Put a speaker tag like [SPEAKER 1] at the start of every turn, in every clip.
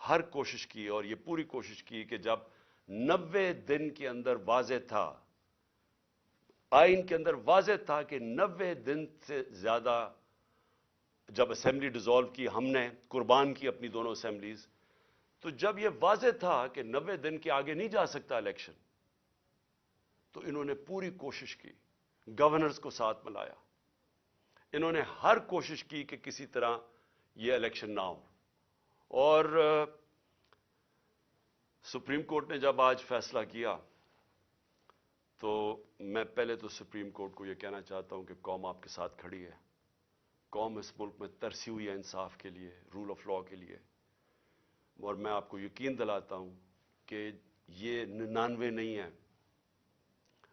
[SPEAKER 1] ہر کوشش کی اور یہ پوری کوشش کی کہ جب 90 دن کے اندر واضح تھا، آئین کے اندر واضح تھا کہ 90 دن سے زیادہ، جب اسمبلی ڈیزالو کی ہم نے، قربان کی اپنی دونوں اسمبلیز، تو جب یہ واضح تھا کہ 90 دن کے آگے نہیں جا سکتا الیکشن، تو انہوں نے پوری کوشش کی، گورنرز کو ساتھ ملایا، انہوں نے ہر کوشش کی کہ کسی طرح یہ الیکشن نہ ہو. اور سپریم کورٹ نے جب آج فیصلہ کیا تو میں پہلے تو سپریم کورٹ کو یہ کہنا چاہتا ہوں کہ قوم آپ کے ساتھ کھڑی ہے. قوم اس ملک میں ترسی ہوئی ہے انصاف کے لیے، رول آف لا کے لیے. اور میں آپ کو یقین دلاتا ہوں کہ یہ 99 نہیں ہے،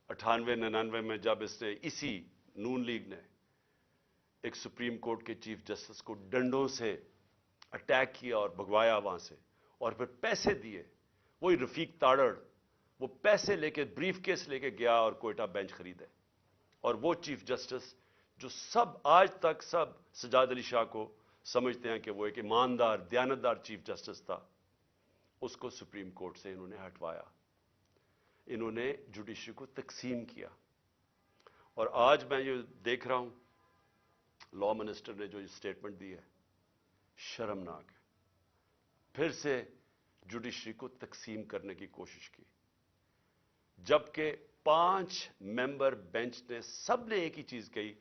[SPEAKER 1] 98 99 میں جب اس نے، اسی نون لیگ نے ایک سپریم کورٹ کے چیف جسٹس کو ڈنڈوں سے اٹیک کیا اور بھگوایا وہاں سے، اور پھر پیسے دیے. وہی رفیق تاڑڑ، وہ پیسے لے کے بریف کیس لے کے گیا اور کوئٹہ بینچ خریدے. اور وہ چیف جسٹس جو سب آج تک سب سجاد علی شاہ کو سمجھتے ہیں کہ وہ ایک ایماندار دیانتدار چیف جسٹس تھا، اس کو سپریم کورٹ سے انہوں نے ہٹوایا. انہوں نے جوڈیشری کو تقسیم کیا. اور آج میں یہ دیکھ رہا ہوں لا منسٹر نے جو اسٹیٹمنٹ دی ہے، شرمناک ہے. پھر سے جوڈیشری کو تقسیم کرنے کی کوشش کی، جبکہ 5 ممبر بینچ نے سب نے ایک ہی چیز کہی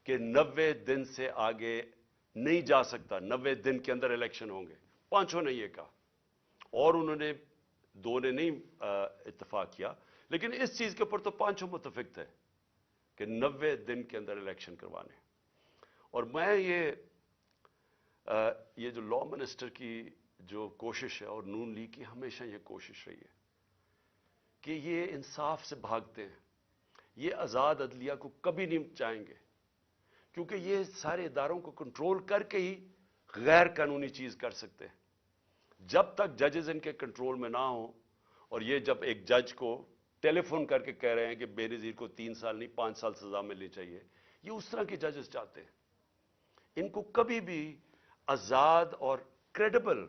[SPEAKER 1] کہ 90 دن سے آگے نہیں جا سکتا، 90 دن کے اندر الیکشن ہوں گے. 5 نے یہ کہا، اور انہوں نے 2 نے نہیں اتفاق کیا، لیکن اس چیز کے اوپر تو 5 متفق تھے کہ 90 دن کے اندر الیکشن کروانے. اور میں یہ جو لا منسٹر کی جو کوشش ہے اور نون لیگ کی ہمیشہ یہ کوشش رہی ہے کہ یہ انصاف سے بھاگتے ہیں، یہ آزاد عدلیہ کو کبھی نہیں چاہیں گے، کیونکہ یہ سارے اداروں کو کنٹرول کر کے ہی غیر قانونی چیز کر سکتے ہیں. جب تک ججز ان کے کنٹرول میں نہ ہوں، اور یہ جب ایک جج کو ٹیلی فون کر کے کہہ رہے ہیں کہ بے نظیر کو 3 سال نہیں 5 سال سزا ملنی چاہیے، یہ اس طرح کے ججز چاہتے ہیں. ان کو کبھی بھی آزاد اور کریڈیبل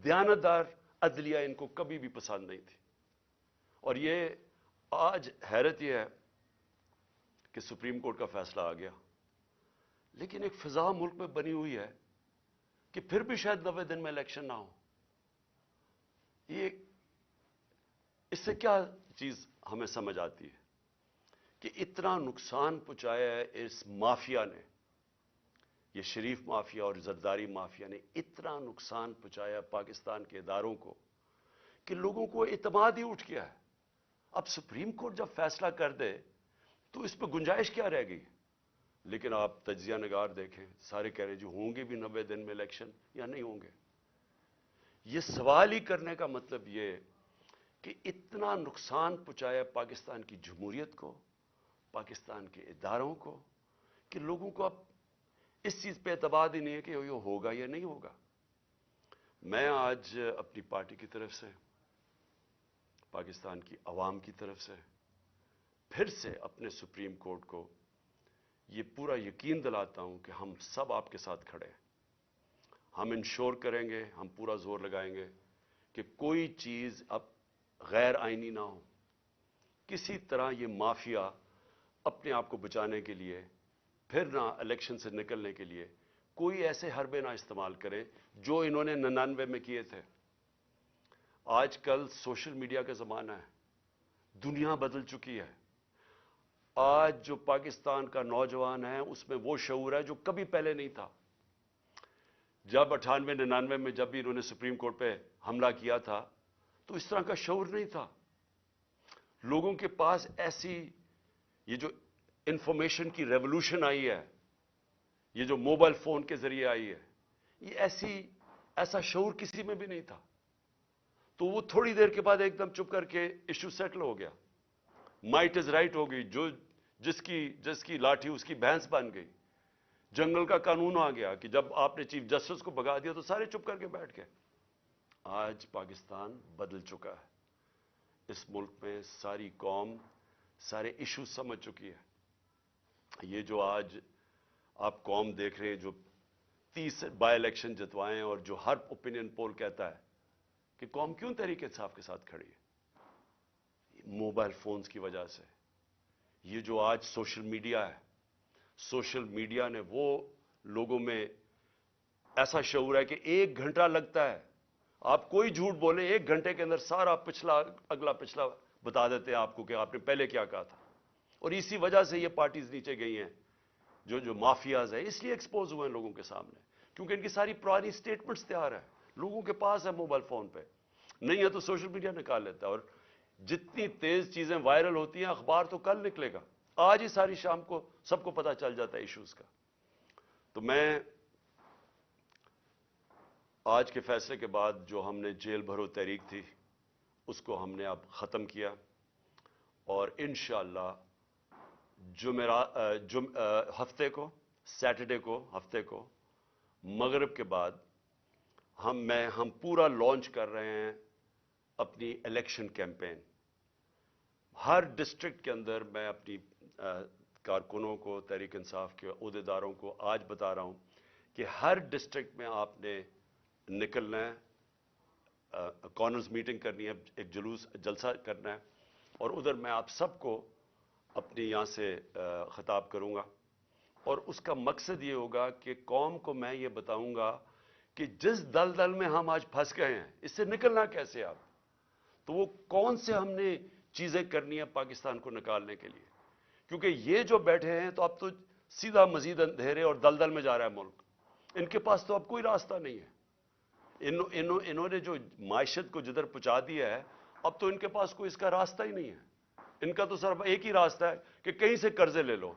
[SPEAKER 1] دیانتدار عدلیہ ان کو کبھی بھی پسند نہیں تھی. اور یہ آج حیرت یہ ہے کہ سپریم کورٹ کا فیصلہ آ گیا، لیکن ایک فضا ملک میں بنی ہوئی ہے کہ پھر بھی شاید 90 دن میں الیکشن نہ ہو. یہ اس سے کیا چیز ہمیں سمجھ آتی ہے کہ اتنا نقصان پہنچایا ہے اس مافیا نے، یہ شریف مافیا اور زرداری مافیا نے اتنا نقصان پہنچایا پاکستان کے اداروں کو کہ لوگوں کو اعتماد ہی اٹھ گیا ہے. اب سپریم کورٹ جب فیصلہ کر دے تو اس پہ گنجائش کیا رہ گئی؟ لیکن آپ تجزیہ نگار دیکھیں، سارے کہہ رہے جو ہوں گے بھی 90 دن میں الیکشن یا نہیں ہوں گے. یہ سوال ہی کرنے کا مطلب یہ کہ اتنا نقصان پہنچایا پاکستان کی جمہوریت کو، پاکستان کے اداروں کو، کہ لوگوں کو اب اس چیز پہ اعتماد ہی نہیں ہے کہ یہ ہوگا یا نہیں ہوگا. میں آج اپنی پارٹی کی طرف سے، پاکستان کی عوام کی طرف سے پھر سے اپنے سپریم کورٹ کو یہ پورا یقین دلاتا ہوں کہ ہم سب آپ کے ساتھ کھڑے ہیں. ہم انشور کریں گے، ہم پورا زور لگائیں گے کہ کوئی چیز اب غیر آئینی نہ ہو. کسی طرح یہ مافیا اپنے آپ کو بچانے کے لیے، پھر نہ الیکشن سے نکلنے کے لیے کوئی ایسے حربے نہ استعمال کرے جو انہوں نے 99 میں کیے تھے. آج کل سوشل میڈیا کا زمانہ ہے، دنیا بدل چکی ہے. آج جو پاکستان کا نوجوان ہے اس میں وہ شعور ہے جو کبھی پہلے نہیں تھا. جب 98 99 میں جب بھی انہوں نے سپریم کورٹ پہ حملہ کیا تھا تو اس طرح کا شعور نہیں تھا. لوگوں کے پاس ایسی یہ جو انفارمیشن کی ریولوشن آئی ہے، یہ جو موبائل فون کے ذریعے آئی ہے، یہ ایسا شعور کسی میں بھی نہیں تھا. تو وہ تھوڑی دیر کے بعد ایک دم چپ کر کے ایشو سیٹل ہو گیا. مائٹ از رائٹ ہو گئی، جس کی لاٹھی اس کی بھینس بن گئی. جنگل کا قانون آ گیا کہ جب آپ نے چیف جسٹس کو بھگا دیا تو سارے چپ کر کے بیٹھ گئے. آج پاکستان بدل چکا ہے. اس ملک میں ساری قوم سارے ایشو سمجھ چکی ہے. یہ جو آج آپ قوم دیکھ رہے ہیں جو 30 بائی الیکشن جتوائیں اور جو ہر اوپینین پول کہتا ہے کہ قوم کیوں تحریک انصاف کے ساتھ کھڑی ہے؟ موبائل فونز کی وجہ سے. یہ جو آج سوشل میڈیا ہے، سوشل میڈیا نے وہ لوگوں میں ایسا شعور ہے کہ 1 گھنٹہ لگتا ہے، آپ کوئی جھوٹ بولیں 1 گھنٹے کے اندر سارا اگلا پچھلا بتا دیتے ہیں آپ کو کہ آپ نے پہلے کیا کہا تھا. اور اسی وجہ سے یہ پارٹیز نیچے گئی ہیں، جو مافیاز ہیں اس لیے ایکسپوز ہوئے ہیں لوگوں کے سامنے، کیونکہ ان کی ساری پرانی سٹیٹمنٹس تیار ہیں، لوگوں کے پاس ہے موبائل فون پہ. نہیں ہے تو سوشل میڈیا نکال لیتا ہے، اور جتنی تیز چیزیں وائرل ہوتی ہیں اخبار تو کل نکلے گا، آج ہی ساری شام کو سب کو پتا چل جاتا ہے ایشوز کا. تو میں آج کے فیصلے کے بعد جو ہم نے جیل بھرو تحریک تھی اس کو ہم نے اب ختم کیا، اور انشاءاللہ ہفتے کو سیٹرڈے کو ہفتے کو مغرب کے بعد ہم پورا لانچ کر رہے ہیں اپنی الیکشن کیمپین. ہر ڈسٹرکٹ کے اندر میں اپنی کارکنوں کو، تحریک انصاف کے عہدیداروں کو آج بتا رہا ہوں کہ ہر ڈسٹرکٹ میں آپ نے نکلنا ہے، کارنرز میٹنگ کرنی ہے، ایک جلسہ کرنا ہے، اور ادھر میں آپ سب کو اپنی یہاں سے خطاب کروں گا. اور اس کا مقصد یہ ہوگا کہ قوم کو میں یہ بتاؤں گا کہ جس دلدل میں ہم آج پھنس گئے ہیں اس سے نکلنا کیسے آپ، تو وہ کون سے ہم نے چیزیں کرنی ہیں پاکستان کو نکالنے کے لیے. کیونکہ یہ جو بیٹھے ہیں تو اب تو سیدھا مزید اندھیرے اور دلدل میں جا رہا ہے ملک، ان کے پاس تو اب کوئی راستہ نہیں ہے. انہوں نے جو معیشت کو جدھر پہنچا دیا ہے اب تو ان کے پاس کوئی اس کا راستہ ہی نہیں ہے. ان کا تو صرف ایک ہی راستہ ہے کہ کہیں سے قرضے لے لو،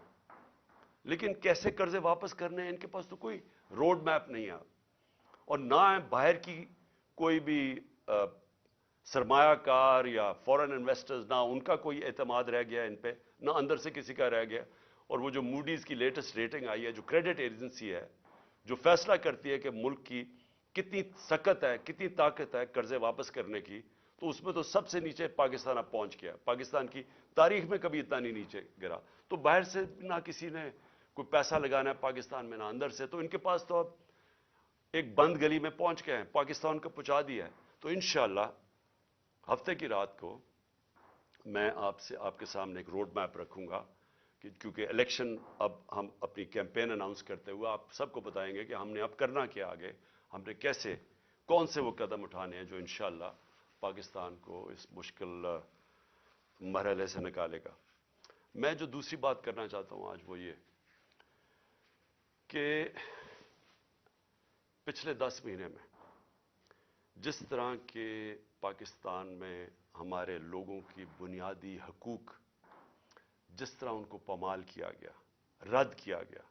[SPEAKER 1] لیکن کیسے قرضے واپس کرنے ہیں ان کے پاس تو کوئی روڈ میپ نہیں ہے. اور نہ باہر کی کوئی بھی سرمایہ کار یا فورن انویسٹرز، نہ ان کا کوئی اعتماد رہ گیا ان پہ، نہ اندر سے کسی کا رہ گیا. اور وہ جو موڈیز کی لیٹسٹ ریٹنگ آئی ہے، جو کریڈٹ ایجنسی ہے جو فیصلہ کرتی ہے کہ ملک کی کتنی سکت ہے، کتنی طاقت ہے قرضے واپس کرنے کی، تو اس میں تو سب سے نیچے پاکستان اب پہنچ گیا. پاکستان کی تاریخ میں کبھی اتنا نہیں نیچے گرا. تو باہر سے نہ کسی نے کوئی پیسہ لگانا ہے پاکستان میں، نہ اندر سے، تو ان کے پاس تو اب ایک بند گلی میں پہنچ گئے ہیں، پاکستان کو پہنچا دیا ہے. تو انشاءاللہ ہفتے کی رات کو میں آپ کے سامنے ایک روڈ میپ رکھوں گا، کیونکہ الیکشن اب ہم اپنی کیمپین اناؤنس کرتے ہوئے آپ سب کو بتائیں گے کہ ہم نے اب کرنا کیا، آگے ہم نے کیسے کون سے وہ قدم اٹھانے ہیں جو انشاءاللہ پاکستان کو اس مشکل مرحلے سے نکالے گا. میں جو دوسری بات کرنا چاہتا ہوں آج وہ یہ کہ پچھلے 10 مہینے میں جس طرح کے پاکستان میں ہمارے لوگوں کی بنیادی حقوق جس طرح ان کو پامال کیا گیا، رد کیا گیا،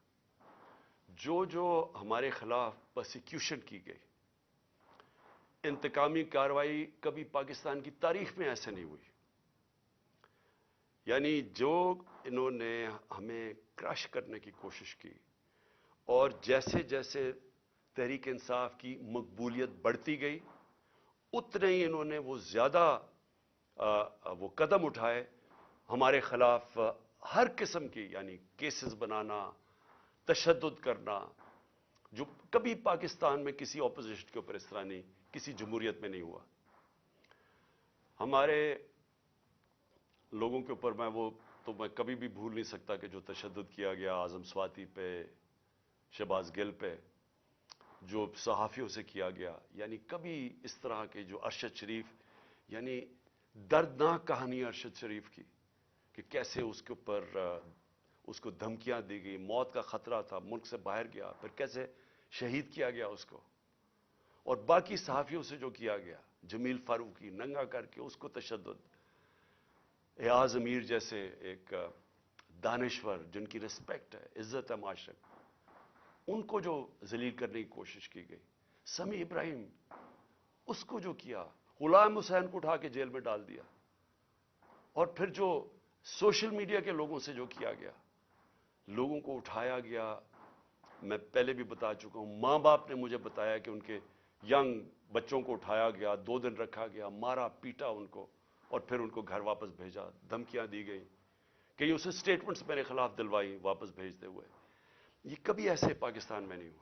[SPEAKER 1] جو ہمارے خلاف پرسیکیوشن کی گئی، انتقامی کارروائی کبھی پاکستان کی تاریخ میں ایسے نہیں ہوئی. یعنی جو انہوں نے ہمیں کرش کرنے کی کوشش کی، اور جیسے جیسے تحریک انصاف کی مقبولیت بڑھتی گئی اتنے ہی انہوں نے وہ زیادہ وہ قدم اٹھائے ہمارے خلاف ہر قسم کی، یعنی کیسز بنانا، تشدد کرنا، جو کبھی پاکستان میں کسی اپوزیشن کے اوپر اس طرح نہیں، کسی جمہوریت میں نہیں ہوا. ہمارے لوگوں کے اوپر میں کبھی بھی بھول نہیں سکتا کہ جو تشدد کیا گیا اعظم سواتی پہ، شہباز گل پہ، جو صحافیوں سے کیا گیا، یعنی کبھی اس طرح کے جو ارشد شریف، یعنی دردناک کہانی ارشد شریف کی کہ کیسے اس کے اوپر اس کو دھمکیاں دی گئی، موت کا خطرہ تھا، ملک سے باہر گیا، پھر کیسے شہید کیا گیا اس کو، اور باقی صحافیوں سے جو کیا گیا، جمیل فاروقی ننگا کر کے اس کو تشدد، ایاز امیر جیسے ایک دانشور جن کی رسپیکٹ ہے، عزت ہے معاشرے میں، ان کو جو ذلیل کرنے کی کوشش کی گئی، سمیع ابراہیم اس کو جو کیا، غلام حسین کو اٹھا کے جیل میں ڈال دیا، اور پھر جو سوشل میڈیا کے لوگوں سے جو کیا گیا، لوگوں کو اٹھایا گیا. میں پہلے بھی بتا چکا ہوں، ماں باپ نے مجھے بتایا کہ ان کے ینگ بچوں کو اٹھایا گیا، 2 دن رکھا گیا، مارا پیٹا ان کو، اور پھر ان کو گھر واپس بھیجا، دھمکیاں دی گئیں، کئی اسے سٹیٹمنٹس میرے خلاف دلوائی واپس بھیجتے ہوئے. یہ کبھی ایسے پاکستان میں نہیں ہوا.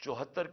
[SPEAKER 1] 74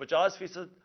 [SPEAKER 1] 50%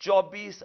[SPEAKER 1] 24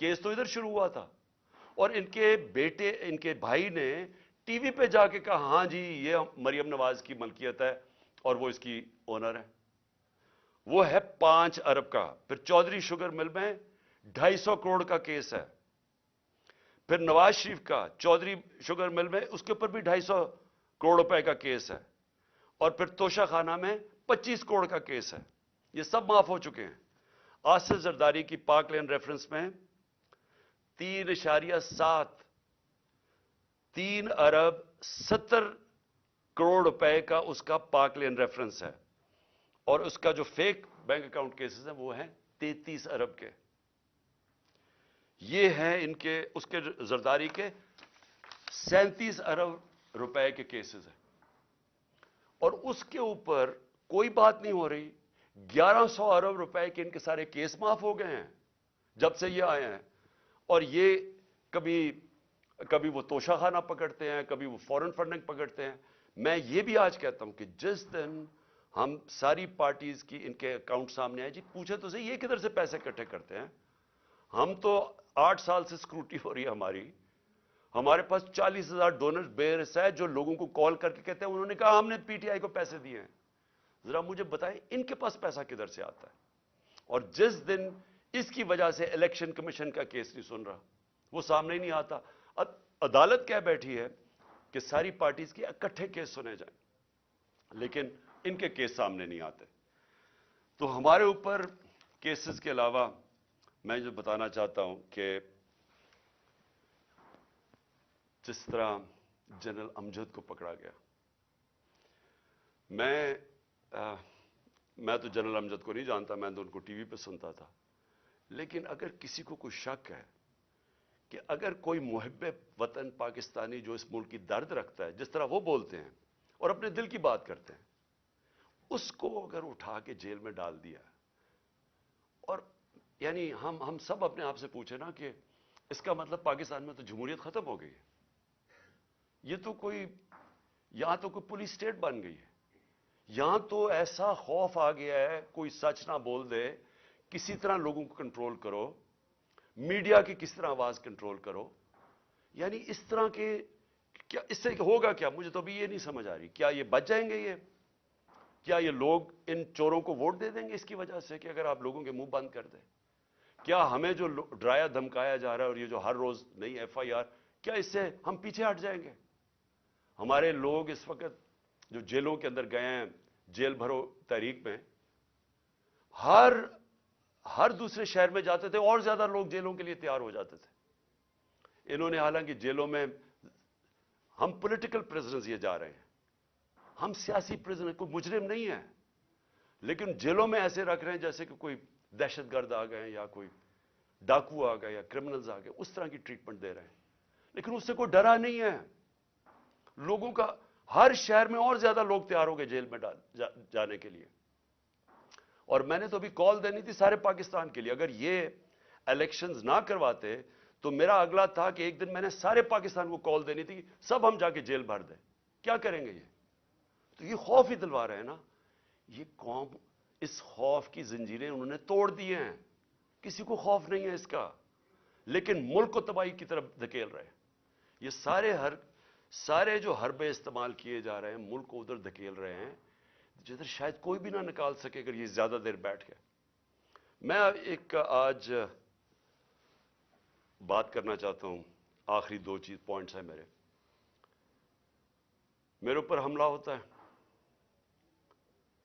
[SPEAKER 1] کیس تو ادھر شروع ہوا تھا، اور ان کے بیٹے، ان کے بھائی نے ٹی وی پہ جا کے کہا ہاں جی یہ مریم نواز کی ملکیت ہے اور وہ اس کی اونر ہے. وہ ہے 5 ارب کا. پھر چودھری شوگر مل میں 250 کروڑ کا کیس ہے. پھر نواز شریف کا چودھری شوگر مل میں اس کے اوپر بھی 250 کروڑ روپے کا کیس ہے. اور پھر توشہ خانہ میں 25 کروڑ کا کیس ہے. یہ سب معاف ہو چکے ہیں. آصف زرداری کی پاک لین ریفرنس میں 3.7 3 ارب 70 کروڑ روپے کا اس کا پاک لین ریفرنس ہے. اور اس کا جو فیک بینک اکاؤنٹ کیسز ہیں وہ ہیں 33 ارب کے. یہ ہیں ان کے، اس کے زرداری کے 37 ارب روپے کے کیسز ہیں. اور اس کے اوپر کوئی بات نہیں ہو رہی. 1100 ارب روپے کے ان کے سارے کیس معاف ہو گئے ہیں جب سے یہ آئے ہیں. اور یہ کبھی وہ توشہ خانہ پکڑتے ہیں، کبھی وہ فورن فنڈنگ پکڑتے ہیں. میں یہ بھی آج کہتا ہوں کہ جس دن ہم ساری پارٹیز کی ان کے اکاؤنٹ سامنے آئے، جی پوچھے تو صحیح یہ کدھر سے پیسے اکٹھے کرتے ہیں. ہم تو 8 سال سے اسکروٹی ہو رہی ہے ہماری. ہمارے پاس 40,000 ڈونر بیئرس ہے جو لوگوں کو کال کر کے کہتے ہیں انہوں نے کہا ہم نے پی ٹی آئی کو پیسے دیے ہیں. ذرا مجھے بتائیں ان کے پاس پیسہ کدھر سے آتا ہے. اور جس دن اس کی وجہ سے الیکشن کمیشن کا کیس نہیں سن رہا، وہ سامنے ہی نہیں آتا. عدالت کہہ بیٹھی ہے کہ ساری پارٹیز کے اکٹھے کیس سنے جائیں، لیکن ان کے کیس سامنے نہیں آتے. تو ہمارے اوپر کیسز کے علاوہ میں جو بتانا چاہتا ہوں کہ جس طرح جنرل امجد کو پکڑا گیا، میں تو جنرل امجد کو نہیں جانتا، میں تو ان کو ٹی وی پہ سنتا تھا. لیکن اگر کسی کو کوئی شک ہے کہ اگر کوئی محب وطن پاکستانی جو اس ملک کی درد رکھتا ہے، جس طرح وہ بولتے ہیں اور اپنے دل کی بات کرتے ہیں، اس کو اگر اٹھا کے جیل میں ڈال دیا، اور یعنی ہم سب اپنے آپ سے پوچھیں نا کہ اس کا مطلب پاکستان میں تو جمہوریت ختم ہو گئی ہے. یہ تو کوئی، یہاں تو کوئی پولیس اسٹیٹ بن گئی ہے. یہاں تو ایسا خوف آ گیا ہے، کوئی سچ نہ بول دے، کسی طرح لوگوں کو کنٹرول کرو، میڈیا کی کس طرح آواز کنٹرول کرو. یعنی اس طرح کے کیا اس سے ہوگا کیا؟ مجھے تو ابھی یہ نہیں سمجھ آ رہی. کیا یہ بچ جائیں گے؟ کیا یہ لوگ ان چوروں کو ووٹ دے دیں گے اس کی وجہ سے کہ اگر آپ لوگوں کے منہ بند کر دیں؟ کیا ہمیں جو ڈرایا دھمکایا جا رہا ہے اور یہ جو ہر روز نئی ایف آئی آر، کیا اس سے ہم پیچھے ہٹ جائیں گے؟ ہمارے لوگ اس وقت جو جیلوں کے اندر گئے ہیں، جیل بھرو تحریک میں، ہر دوسرے شہر میں جاتے تھے اور زیادہ لوگ جیلوں کے لیے تیار ہو جاتے تھے. انہوں نے حالانکہ جیلوں میں، ہم پولیٹیکل پریزنرز یہ جا رہے ہیں، ہم سیاسی پریزنر، کوئی مجرم نہیں ہے، لیکن جیلوں میں ایسے رکھ رہے ہیں جیسے کہ کوئی دہشت گرد آ گئے یا کوئی ڈاکو آ گئے یا کرمنلز آ گئے، اس طرح کی ٹریٹمنٹ دے رہے ہیں. لیکن اس سے کوئی ڈرا نہیں ہے. لوگوں کا ہر شہر میں اور زیادہ لوگ تیار ہو گئے جیل میں جانے کے لیے. اور میں نے تو ابھی کال دینی تھی سارے پاکستان کے لیے. اگر یہ الیکشنز نہ کرواتے تو میرا اگلا تھا کہ ایک دن میں نے سارے پاکستان کو کال دینی تھی، سب ہم جا کے جیل بھر دیں. کیا کریں گے یہ؟ تو یہ خوف ہی دلوا رہے ہیں نا. یہ قوم اس خوف کی زنجیریں انہوں نے توڑ دی ہیں. کسی کو خوف نہیں ہے اس کا، لیکن ملک کو تباہی کی طرف دھکیل رہے ہیں. یہ سارے جو حربے استعمال کیے جا رہے ہیں ملک کو ادھر دھکیل رہے ہیں جدھر شاید کوئی بھی نہ نکال سکے اگر یہ زیادہ دیر بیٹھ گئے. میں ایک آج بات کرنا چاہتا ہوں، آخری 2 پوائنٹس ہیں میرے اوپر حملہ ہوتا ہے،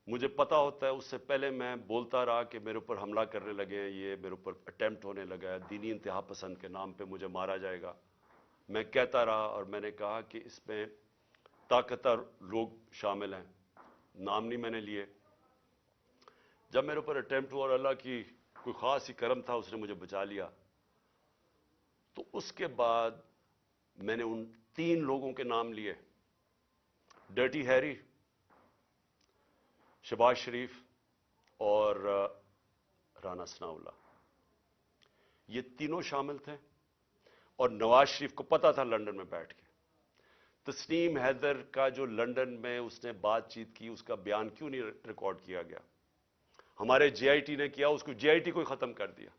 [SPEAKER 1] مجھے پتا ہوتا ہے، اس سے پہلے میں بولتا رہا کہ میرے اوپر حملہ کرنے لگے ہیں، یہ میرے اوپر اٹیمپٹ ہونے لگا ہے، دینی انتہا پسند کے نام پہ مجھے مارا جائے گا. میں کہتا رہا اور میں نے کہا کہ اس میں طاقتور لوگ شامل ہیں، نام نہیں میں نے لیے. جب میرے اوپر اٹیمپٹ ہوا اور اللہ کی کوئی خاص ہی کرم تھا، اس نے مجھے بچا لیا، تو اس کے بعد میں نے ان 3 لوگوں کے نام لیے: ڈرٹی ہیری، شہباز شریف اور رانا ثناءاللہ. یہ تینوں شامل تھے. اور نواز شریف کو پتا تھا لندن میں بیٹھ کے. تسنیم حیدر کا جو لندن میں اس نے بات چیت کی، اس کا بیان کیوں نہیں ریکارڈ کیا گیا؟ ہمارے جے آئی ٹی نے کیا، اس کو جے آئی ٹی کو ختم کر دیا.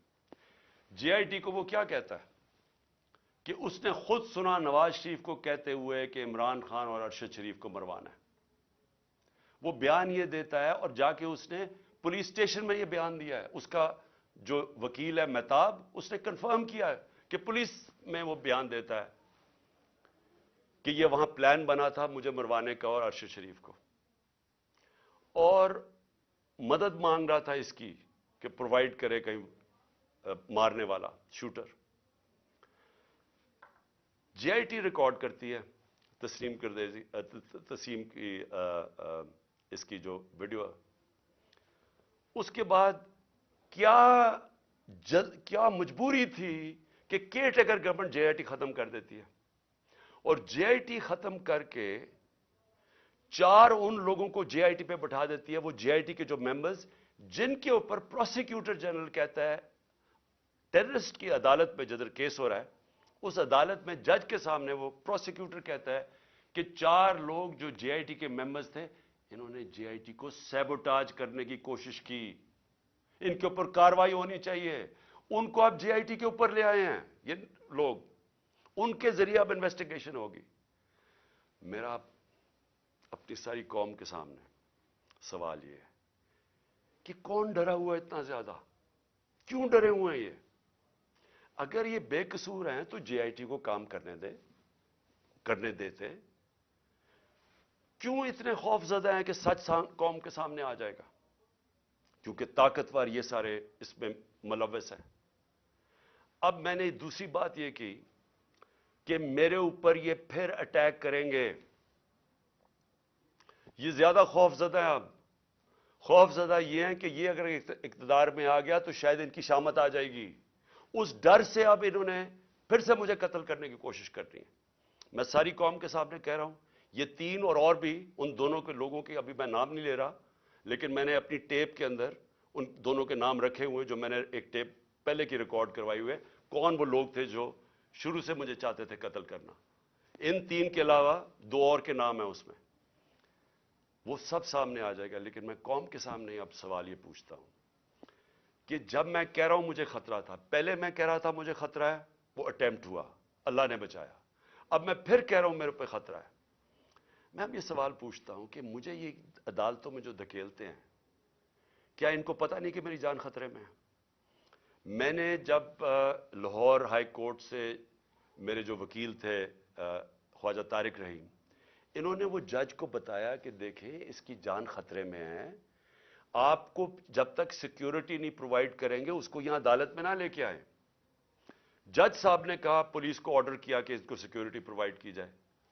[SPEAKER 1] JIT کو وہ کیا کہتا ہے کہ اس نے خود سنا نواز شریف کو کہتے ہوئے کہ عمران خان اور ارشد شریف کو مروانا ہے. وہ بیان یہ دیتا ہے اور جا کے اس نے پولیس اسٹیشن میں یہ بیان دیا ہے. اس کا جو وکیل ہے مہتاب, اس نے کنفرم کیا ہے کہ پولیس میں وہ بیان دیتا ہے کہ یہ وہاں پلان بنا تھا مجھے مروانے کا اور ارشد شریف کو, اور مدد مانگ رہا تھا اس کی کہ پرووائڈ کرے کہیں مارنے والا شوٹر. JIT ریکارڈ کرتی ہے تسیم کی اس کی جو ویڈیو ہے. اس کے بعد کیا مجبوری تھی کہ کیئر ٹیکر گورنمنٹ JIT ختم کر دیتی ہے, اور JIT ختم کر کے 4 ان لوگوں کو JIT پہ بٹھا دیتی ہے, وہ JIT کے جو ممبرز جن کے اوپر پروسیکیوٹر جنرل کہتا ہے ٹیررسٹ کی عدالت میں جدھر کیس ہو رہا ہے, اس عدالت میں جج کے سامنے وہ پروسیکیوٹر کہتا ہے کہ 4 لوگ جو JIT کے ممبرز تھے انہوں نے JIT کو سیبوٹاج کرنے کی کوشش کی, ان کے اوپر کاروائی ہونی چاہیے. ان کو آپ JIT کے اوپر لے آئے ہیں یہ لوگ, ان کے ذریعے اب انویسٹیگیشن ہوگی. میرا اپنی ساری قوم کے سامنے سوال یہ ہے کہ کون ڈرا ہوا ہے اتنا زیادہ, کیوں ڈرے ہوئے ہیں یہ؟ اگر یہ بے قصور ہیں تو JIT کو کام کرنے دیتے, کیوں اتنے خوف زدہ ہیں کہ سچ قوم کے سامنے آ جائے گا؟ کیونکہ طاقتور یہ سارے اس میں ملوث ہیں. اب میں نے دوسری بات یہ کی کہ میرے اوپر یہ پھر اٹیک کریں گے, یہ زیادہ خوف زدہ ہیں. اب خوف زدہ یہ ہیں کہ یہ اگر اقتدار میں آ گیا تو شاید ان کی شامت آ جائے گی. اس ڈر سے اب انہوں نے پھر سے مجھے قتل کرنے کی کوشش کرنی ہے. میں ساری قوم کے سامنے کہہ رہا ہوں, یہ 3 اور بھی ان دونوں کے لوگوں کے ابھی میں نام نہیں لے رہا, لیکن میں نے اپنی ٹیپ کے اندر ان دونوں کے نام رکھے ہوئے جو میں نے ایک ٹیپ پہلے کی ریکارڈ کروائی ہوئے, کون وہ لوگ تھے جو شروع سے مجھے چاہتے تھے قتل کرنا. ان 3 کے علاوہ 2 اور کے نام ہیں اس میں, وہ سب سامنے آ جائے گا. لیکن میں قوم کے سامنے اب سوال یہ پوچھتا ہوں کہ جب میں کہہ رہا ہوں مجھے خطرہ تھا, پہلے میں کہہ رہا تھا مجھے خطرہ ہے, وہ اٹیمپٹ ہوا, اللہ نے بچایا. اب میں پھر کہہ رہا ہوں میرے پہ خطرہ ہے. میں اب یہ سوال پوچھتا ہوں کہ مجھے یہ عدالتوں میں جو دھکیلتے ہیں, کیا ان کو پتہ نہیں کہ میری جان خطرے میں ہے؟ میں نے جب لاہور ہائی کورٹ سے میرے جو وکیل تھے خواجہ طارق رحیم, انہوں نے وہ جج کو بتایا کہ دیکھیں اس کی جان خطرے میں ہے, آپ کو جب تک سیکیورٹی نہیں پرووائڈ کریں گے اس کو یہاں عدالت میں نہ لے کے آئیں. جج صاحب نے کہا, پولیس کو آرڈر کیا کہ اس کو سیکیورٹی پرووائڈ کی جائے,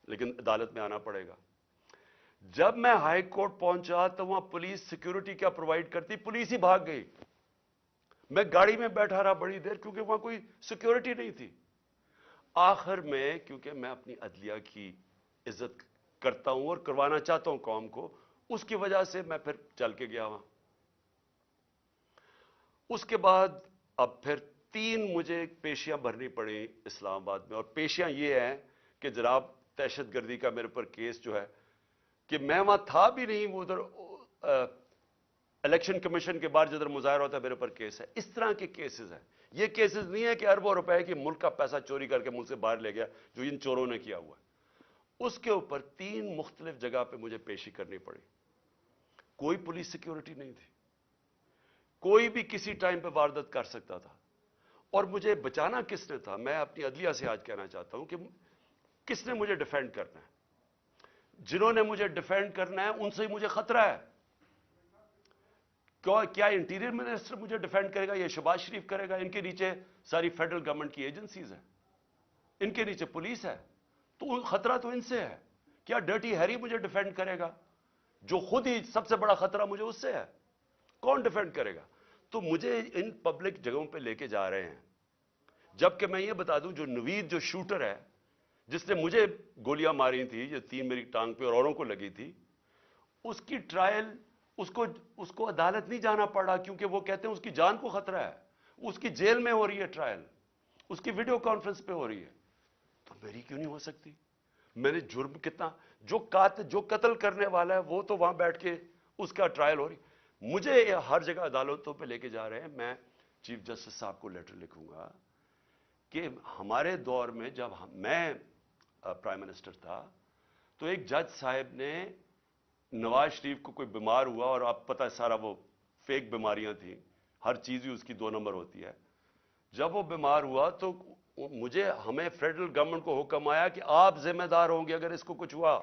[SPEAKER 1] لیکن عدالت میں آنا پڑے گا. جب میں ہائی کورٹ پہنچا تو وہاں پولیس سیکیورٹی کیا پرووائڈ کرتی, پولیس ہی بھاگ گئی. میں گاڑی میں بیٹھا رہا بڑی دیر کیونکہ وہاں کوئی سیکیورٹی نہیں تھی. آخر میں کیونکہ میں اپنی عدلیہ کی عزت کرتا ہوں اور کروانا چاہتا ہوں قوم کو, اس کی وجہ سے میں پھر چل کے گیا وہاں. اس کے بعد اب پھر 3 مجھے پیشیاں بھرنی پڑی اسلام آباد میں, اور پیشیاں یہ ہیں کہ جناب دہشت گردی کا میرے پر کیس جو ہے کہ میں وہاں تھا بھی نہیں, وہ ادھر الیکشن کمیشن کے بعد جدھر مظاہرہ ہوتا ہے میرے پر کیس ہے. اس طرح کے کیسز ہیں. یہ کیسز نہیں ہے کہ اربوں روپے کی ملک کا پیسہ چوری کر کے ملک سے باہر لے گیا جو ان چوروں نے کیا ہوا ہے. اس کے اوپر 3 مختلف جگہ پہ مجھے پیشی کرنی پڑی. کوئی پولیس سیکیورٹی نہیں تھی, کوئی بھی کسی ٹائم پہ واردات کر سکتا تھا. اور مجھے بچانا کس نے تھا؟ میں اپنی عدلیہ سے آج کہنا چاہتا ہوں کہ کس نے مجھے ڈیفینڈ کرنا ہے؟ جنہوں نے مجھے ڈیفینڈ کرنا ہے ان سے ہی مجھے خطرہ ہے. کیا انٹیریئر منسٹر مجھے ڈیفینڈ کرے گا؟ یہ شہباز شریف کرے گا؟ ان کے نیچے ساری فیڈرل گورنمنٹ کی ایجنسیز ہیں, ان کے نیچے پولیس ہے, تو خطرہ تو ان سے ہے. کیا ڈرٹی ہیری مجھے ڈیفینڈ کرے گا جو خود ہی سب سے بڑا خطرہ مجھے اس سے ہے؟ کون ڈیفینڈ کرے گا؟ تو مجھے ان پبلک جگہوں پہ لے کے جا رہے ہیں, جبکہ میں یہ بتا دوں جو نوید جو شوٹر ہے جس نے مجھے گولیاں ماری تھی, یہ 3 میری ٹانگ پہ اور اوروں کو لگی تھی, اس کی ٹرائل اس کو عدالت نہیں جانا پڑا کیونکہ وہ کہتے ہیں اس کی جان کو خطرہ ہے. اس کی جیل میں ہو رہی ہے ٹرائل, اس کی ویڈیو کانفرنس پہ ہو رہی ہے, تو میری کیوں نہیں ہو سکتی؟ میں نے جرم کتنا, جو قتل کرنے والا ہے وہ تو وہاں بیٹھ کے اس کا ٹرائل ہو رہی. مجھے ہر جگہ عدالتوں پہ لے کے جا رہے ہیں. میں چیف جسٹس صاحب کو لیٹر لکھوں گا کہ ہمارے دور میں جب میں پرائم منسٹر تھا تو ایک جج صاحب نے نواز شریف کو کوئی بیمار ہوا، اور آپ پتہ سارا وہ فیک بیماریاں تھیں، ہر چیز ہی اس کی 2 نمبر ہوتی ہے. جب وہ بیمار ہوا تو ہمیں فیڈرل گورنمنٹ کو حکم آیا کہ آپ ذمہ دار ہوں گے، اگر اس کو کچھ ہوا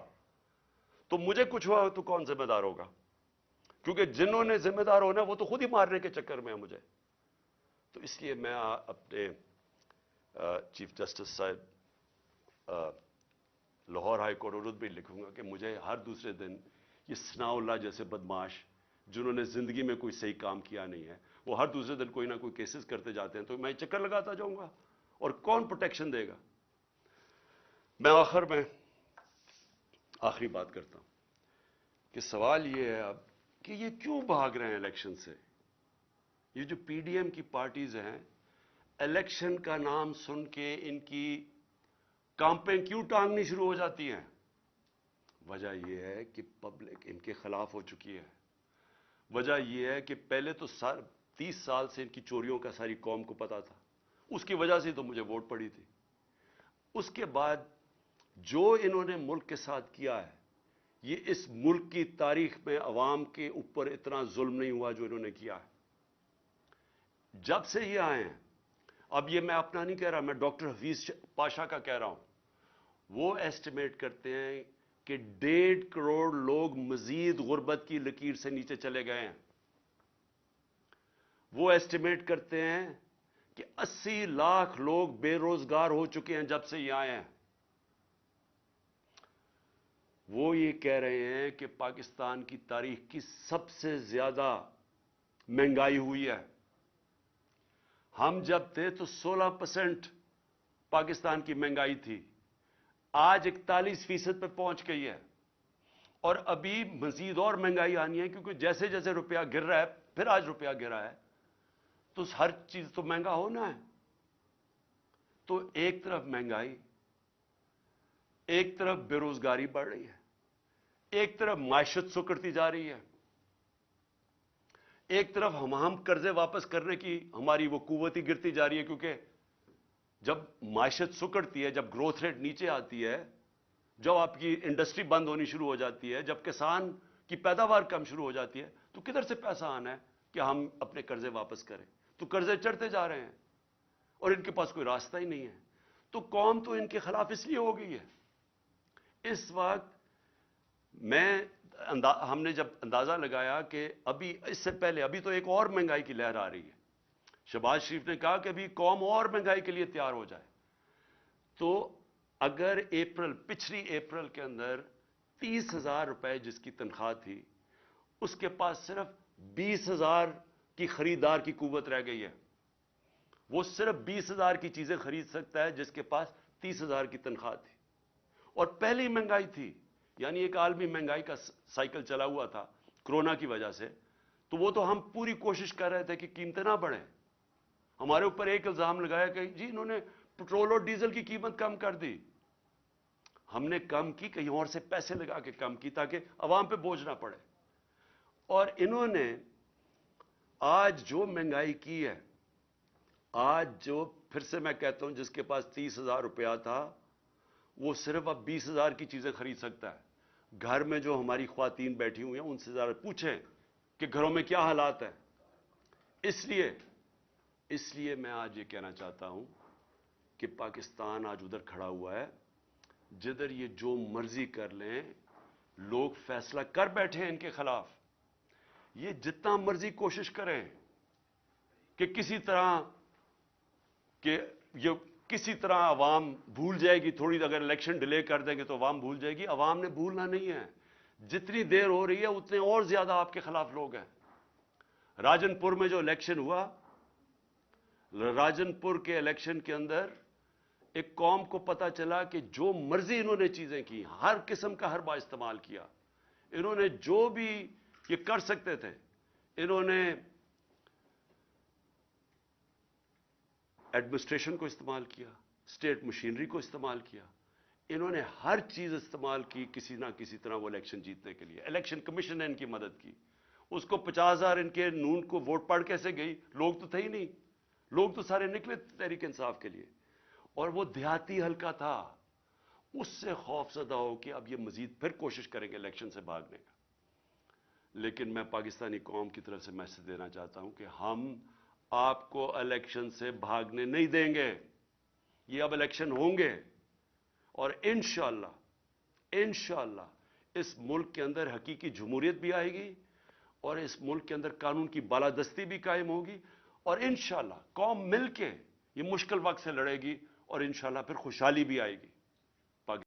[SPEAKER 1] تو مجھے کچھ ہوا تو کون ذمہ دار ہوگا؟ کیونکہ جنہوں نے ذمہ دار ہونا وہ تو خود ہی مارنے کے چکر میں ہے مجھے. تو اس لیے میں اپنے چیف جسٹس صاحب لاہور ہائی کورٹ اردو بھی لکھوں گا کہ مجھے ہر دوسرے دن یہ ثناء اللہ جیسے بدماش جنہوں نے زندگی میں کوئی صحیح کام کیا نہیں ہے، وہ ہر دوسرے دن کوئی نہ کوئی کیسز کرتے جاتے ہیں، تو میں چکر لگاتا جاؤں گا اور کون پروٹیکشن دے گا؟ میں آخر میں آخری بات کرتا ہوں کہ سوال یہ ہے اب کہ یہ کیوں بھاگ رہے ہیں الیکشن سے؟ یہ جو پی ڈی ایم کی پارٹیز ہیں، الیکشن کا نام سن کے ان کی کامپیں کیوں ٹانگنی شروع ہو جاتی ہیں؟ وجہ یہ ہے کہ پبلک ان کے خلاف ہو چکی ہے. وجہ یہ ہے کہ پہلے تو 30 سال سے ان کی چوریوں کا ساری قوم کو پتا تھا، اس کی وجہ سے تو مجھے ووٹ پڑی تھی. اس کے بعد جو انہوں نے ملک کے ساتھ کیا ہے، یہ اس ملک کی تاریخ میں عوام کے اوپر اتنا ظلم نہیں ہوا جو انہوں نے کیا ہے. جب سے یہ آئے ہیں، اب یہ میں اپنا نہیں کہہ رہا، میں ڈاکٹر حفیظ پاشا کا کہہ رہا ہوں، وہ ایسٹیمیٹ کرتے ہیں کہ 1.5 کروڑ لوگ مزید غربت کی لکیر سے نیچے چلے گئے ہیں. وہ ایسٹیمیٹ کرتے ہیں کہ 80 لاکھ لوگ بے روزگار ہو چکے ہیں جب سے یہ آئے ہیں. وہ یہ کہہ رہے ہیں کہ پاکستان کی تاریخ کی سب سے زیادہ مہنگائی ہوئی ہے. ہم جب تھے تو 16% پاکستان کی مہنگائی تھی، آج 41% پہ پہنچ گئی ہے، اور ابھی مزید اور مہنگائی آنی ہے، کیونکہ جیسے جیسے روپیہ گر رہا ہے، پھر آج روپیہ گرا ہے تو ہر چیز تو مہنگا ہونا ہے. تو ایک طرف مہنگائی، ایک طرف بے روزگاری بڑھ رہی ہے، ایک طرف معیشت سکڑتی جا رہی ہے، ایک طرف ہم قرضے واپس کرنے کی ہماری وہ قوت ہی گرتی جا رہی ہے. کیونکہ جب معیشت سکڑتی ہے، جب گروتھ ریٹ نیچے آتی ہے، جب آپ کی انڈسٹری بند ہونی شروع ہو جاتی ہے، جب کسان کی پیداوار کم شروع ہو جاتی ہے، تو کدھر سے پیسہ آنا ہے کہ ہم اپنے قرضے واپس کریں؟ تو قرضے چڑھتے جا رہے ہیں اور ان کے پاس کوئی راستہ ہی نہیں ہے. تو قوم تو ان کے خلاف اس لیے ہو گئی ہے. اس وقت ہم نے جب اندازہ لگایا کہ ابھی اس سے پہلے ابھی تو ایک اور مہنگائی کی لہر آ رہی ہے، شہباز شریف نے کہا کہ ابھی قوم اور مہنگائی کے لیے تیار ہو جائے. تو اگر پچھلی اپریل کے اندر 30,000 روپے جس کی تنخواہ تھی، اس کے پاس صرف 20,000 کی خریدار کی قوت رہ گئی ہے. وہ صرف 20,000 کی چیزیں خرید سکتا ہے جس کے پاس 30,000 کی تنخواہ تھی. اور پہلی مہنگائی تھی، یعنی ایک عالمی مہنگائی کا سائیکل چلا ہوا تھا کرونا کی وجہ سے. تو وہ تو ہم پوری کوشش کر رہے تھے کہ قیمتیں نہ بڑھیں. ہمارے اوپر ایک الزام لگایا کہ جی انہوں نے پٹرول اور ڈیزل کی قیمت کم کر دی. ہم نے کم کی، کہیں اور سے پیسے لگا کے کم کی تاکہ عوام پہ بوجھ نہ پڑے. اور انہوں نے آج جو مہنگائی کی ہے، آج جو پھر سے میں کہتا ہوں جس کے پاس 30,000 روپیہ تھا وہ صرف اب 20,000 کی چیزیں خرید سکتا ہے. گھر میں جو ہماری خواتین بیٹھی ہوئی ہیں ان سے ذرا پوچھیں کہ گھروں میں کیا حالات ہیں. اس لیے میں آج یہ کہنا چاہتا ہوں کہ پاکستان آج ادھر کھڑا ہوا ہے جدھر یہ جو مرضی کر لیں، لوگ فیصلہ کر بیٹھے ہیں ان کے خلاف. یہ جتنا مرضی کوشش کریں کہ کسی طرح عوام بھول جائے گی، تھوڑی اگر الیکشن ڈیلے کر دیں گے تو عوام بھول جائے گی. عوام نے بھولنا نہیں ہے. جتنی دیر ہو رہی ہے اتنے اور زیادہ آپ کے خلاف لوگ ہیں. راجن پور میں جو الیکشن ہوا، راجن پور کے الیکشن کے اندر ایک قوم کو پتا چلا کہ جو مرضی انہوں نے چیزیں کی، ہر قسم کا حربہ استعمال کیا. انہوں نے جو بھی یہ کر سکتے تھے، انہوں نے ایڈمنسٹریشن کو استعمال کیا، اسٹیٹ مشینری کو استعمال کیا. انہوں نے ہر چیز استعمال کی کسی نہ کسی طرح وہ الیکشن جیتنے کے لیے. الیکشن کمیشن نے ان کی مدد کی. اس کو 50,000 ان کے نون کو ووٹ پڑ کیسے گئی؟ لوگ تو تھے ہی نہیں. لوگ تو سارے نکلے تحریک انصاف کے لیے، اور وہ دیہاتی حلقہ تھا، اس سے خوف زدہ ہو کہ اب یہ مزید پھر کوشش کریں گے الیکشن سے بھاگنے کا۔ لیکن میں پاکستانی قوم کی طرف سے میسج دینا چاہتا ہوں کہ ہم آپ کو الیکشن سے بھاگنے نہیں دیں گے، یہ اب الیکشن ہوں گے، اور انشاءاللہ اس ملک کے اندر حقیقی جمہوریت بھی آئے گی، اور اس ملک کے اندر قانون کی بالادستی بھی قائم ہوگی، اور انشاءاللہ قوم مل کے یہ مشکل وقت سے لڑے گی، اور انشاءاللہ پھر خوشحالی بھی آئے گی۔